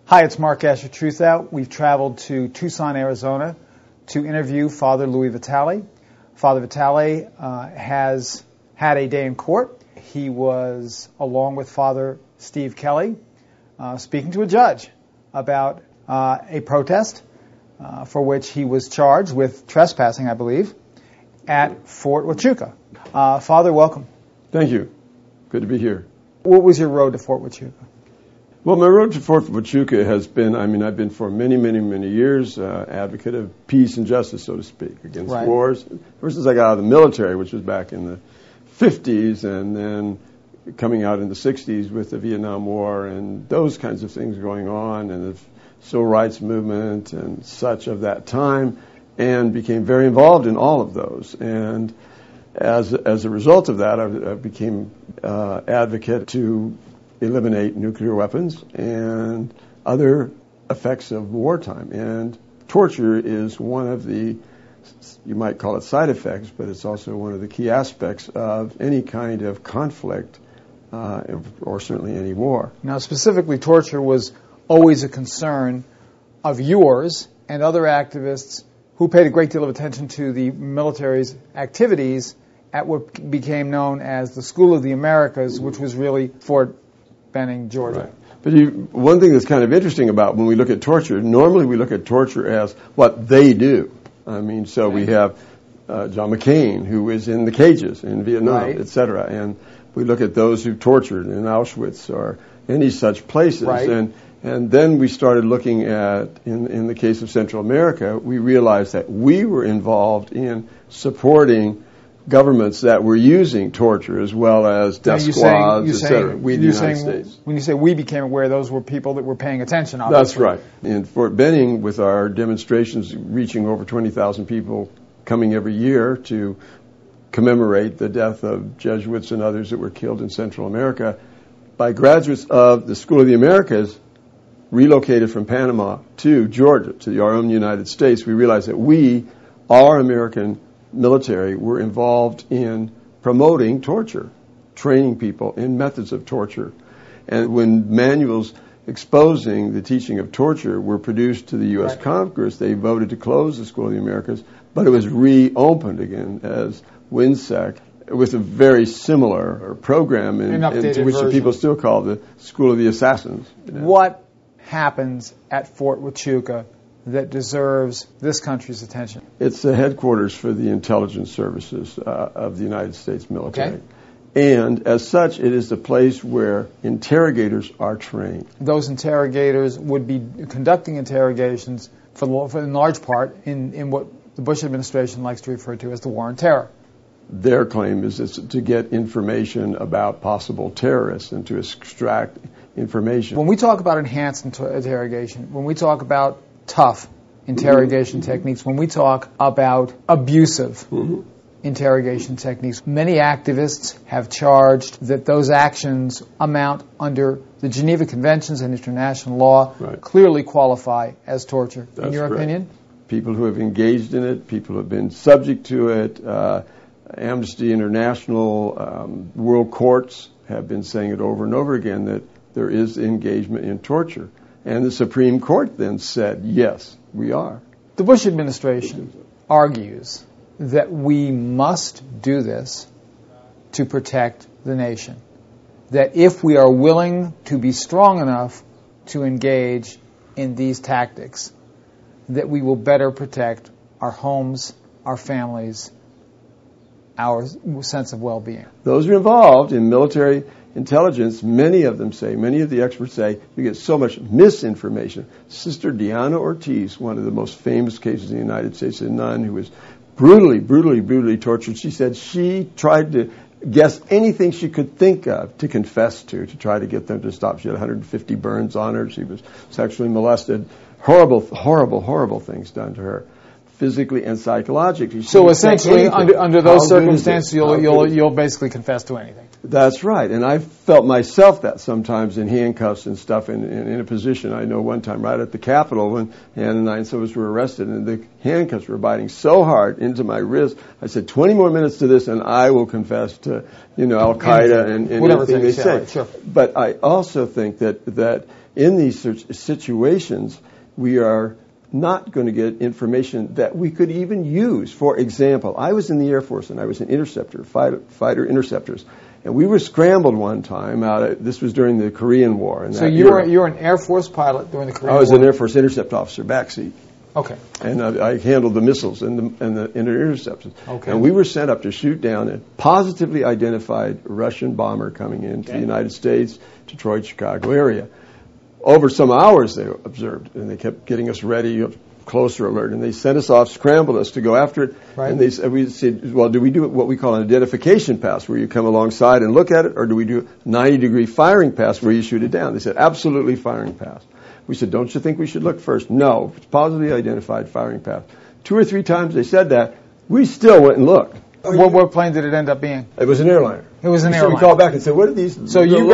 Hi, it's Marc at Truthout. We've traveled to Tucson, Arizona to interview Father Louis Vitale. Father Vitale has had a day in court. He was, along with Father Steve Kelly, speaking to a judge about a protest for which he was charged with trespassing, I believe, at Fort Huachuca. Father, welcome. Thank you. Good to be here. What was your road to Fort Huachuca? Well, my road to Fort Huachuca has been, I've been for many years advocate of peace and justice, so to speak, against wars. Ever since I got out of the military, which was back in the 50s, and then coming out in the 60s with the Vietnam War and those kinds of things going on, and the civil rights movement and such of that time, and became very involved in all of those. And as a result of that, I became advocate to eliminate nuclear weapons and other effects of wartime. And torture is one of the, you might call it side effects, but it's also one of the key aspects of any kind of conflict, or certainly any war. Now, specifically, torture was always a concern of yours and other activists who paid a great deal of attention to the military's activities at what became known as the School of the Americas, which was really Fort Benning, Georgia. Right. But one thing that's kind of interesting about when we look at torture, normally we look at torture as what they do. So we have John McCain, who is in the cages in Vietnam, et cetera. And we look at those who tortured in Auschwitz or any such places. Right. And then we started looking at, in the case of Central America, we realized that we were involved in supporting governments that were using torture as well as death squads, etc. We, the United States. When you say we became aware, those were people that were paying attention, obviously. That's right. In Fort Benning, with our demonstrations reaching over 20,000 people coming every year to commemorate the death of Jesuits and others that were killed in Central America, by graduates of the School of the Americas relocated from Panama to Georgia, to our own United States, we realized that our American military were involved in promoting torture, training people in methods of torture. And when manuals exposing the teaching of torture were produced to the U.S. Congress, they voted to close the School of the Americas, but it was reopened again as WINSEC with a very similar program into which the people still call the School of the Assassins. What happens at Fort Huachuca that deserves this country's attention? It's the headquarters for the intelligence services of the United States military. Okay. And as such, it is the place where interrogators are trained. Those interrogators would be conducting interrogations for in large part in what the Bush administration likes to refer to as the War on Terror. Their claim is to get information about possible terrorists and to extract information. When we talk about enhanced interrogation, when we talk about tough interrogation techniques, when we talk about abusive interrogation techniques, many activists have charged that those actions amount under the Geneva Conventions and international law, clearly qualify as torture. That's in your correct. opinion? People who have engaged in it, people who have been subject to it, Amnesty International, world courts have been saying it over and over again that there is engagement in torture. And the Supreme Court then said, yes, we are. The Bush administration argues that we must do this to protect the nation. That if we are willing to be strong enough to engage in these tactics, that we will better protect our homes, our families, our sense of well-being. Those who are involved in military intelligence, many of the experts say, you get so much misinformation. Sister Diana Ortiz, one of the most famous cases in the United States, a nun who was brutally tortured, she said she tried to guess anything she could think of to confess to try to get them to stop. She had 150 burns on her. She was sexually molested. Horrible things done to her, physically and psychologically. So essentially, under those circumstances, you'll basically confess to anything. That's right. And I felt myself that sometimes in handcuffs and stuff in a position. I know one time right at the Capitol when Hannah and I and some of us were arrested and the handcuffs were biting so hard into my wrist. I said, 20 more minutes to this and I will confess to, Al-Qaeda and whatever anything they say. Sure. But I also think that in these situations, we are not going to get information that we could even use. For example, I was in the Air Force and I was an interceptor, fighter interceptors. And we were scrambled one time this was during the Korean War. So you were an Air Force pilot during the Korean War? I was an Air Force intercept officer, backseat. Okay. And I handled the missiles and the interceptors. Okay. And we were sent up to shoot down a positively identified Russian bomber coming into the United States, Detroit, Chicago area. Over some hours they observed, and they kept getting us ready, closer alert, and they sent us off, scrambled us to go after it. Right. And we said, well, do we do what we call an identification pass, where you come alongside and look at it, or do we do a 90-degree firing pass where you shoot it down? They said, absolutely firing pass. We said, don't you think we should look first? No, it's positively identified firing path. 2 or 3 times they said that. We still went and looked. What plane did it end up being? It was an airliner. It was an airliner. So we called back and said, what are these? So you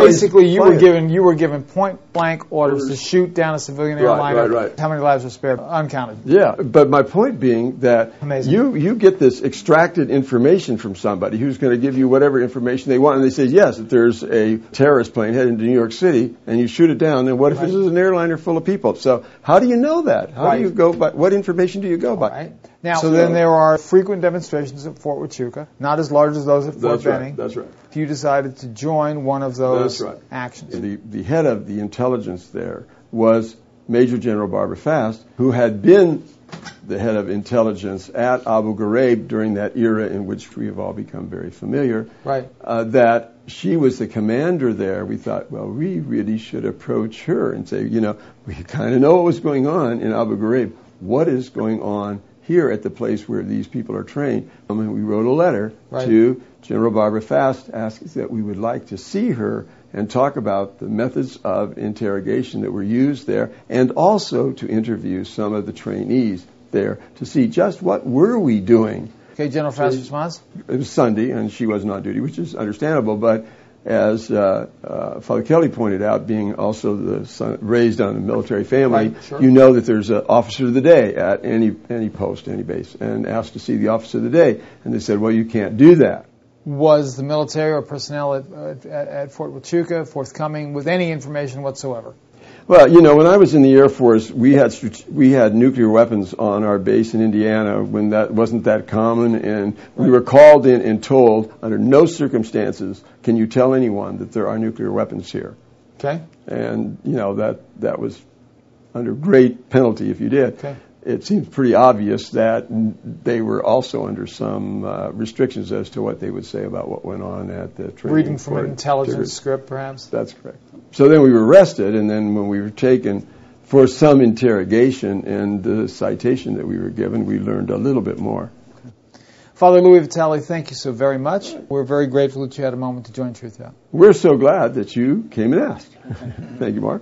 were given point blank orders to shoot down a civilian airliner. Right. How many lives were spared? Uncounted. Yeah, but my point being that you get this extracted information from somebody who's going to give you whatever information they want, and they say, yes, if there's a terrorist plane heading to New York City and you shoot it down, then what if this is an airliner full of people? So how do you know that? How do you go by? What information do you go by? Right. Now, then there are frequent demonstrations at Fort Huachuca, not as large as those at Fort Benning. That's right. You decided to join one of those actions. The head of the intelligence there was Major General Barbara Fast, who had been the head of intelligence at Abu Ghraib during that era in which we have all become very familiar. Right. That she was the commander there. We thought, well, we really should approach her and say, we kind of know what was going on in Abu Ghraib. What is going on here at the place where these people are trained? And we wrote a letter to General Barbara Fast asking that we would like to see her and talk about the methods of interrogation that were used there, and also to interview some of the trainees there to see just what were we doing. Okay, General Fast's response? It was Sunday, and she wasn't on duty, which is understandable, but as Father Kelly pointed out, being also the son raised on a military family, you know that there's an officer of the day at any post, any base, and asked to see the officer of the day. And they said, well, you can't do that. Was the military or personnel at Fort Huachuca forthcoming with any information whatsoever? Well, when I was in the Air Force, we had nuclear weapons on our base in Indiana when that wasn't that common, and we were called in and told, under no circumstances can you tell anyone that there are nuclear weapons here. Okay. And, that was under great penalty if you did. Okay. It seems pretty obvious that they were also under some restrictions as to what they would say about what went on at the training. Reading from an intelligence script, perhaps? That's correct. So then we were arrested, and then when we were taken for some interrogation and the citation that we were given, we learned a little bit more. Okay. Father Louis Vitale, thank you so very much. We're very grateful that you had a moment to join Truthout. We're so glad that you came and asked. Thank you, Marc.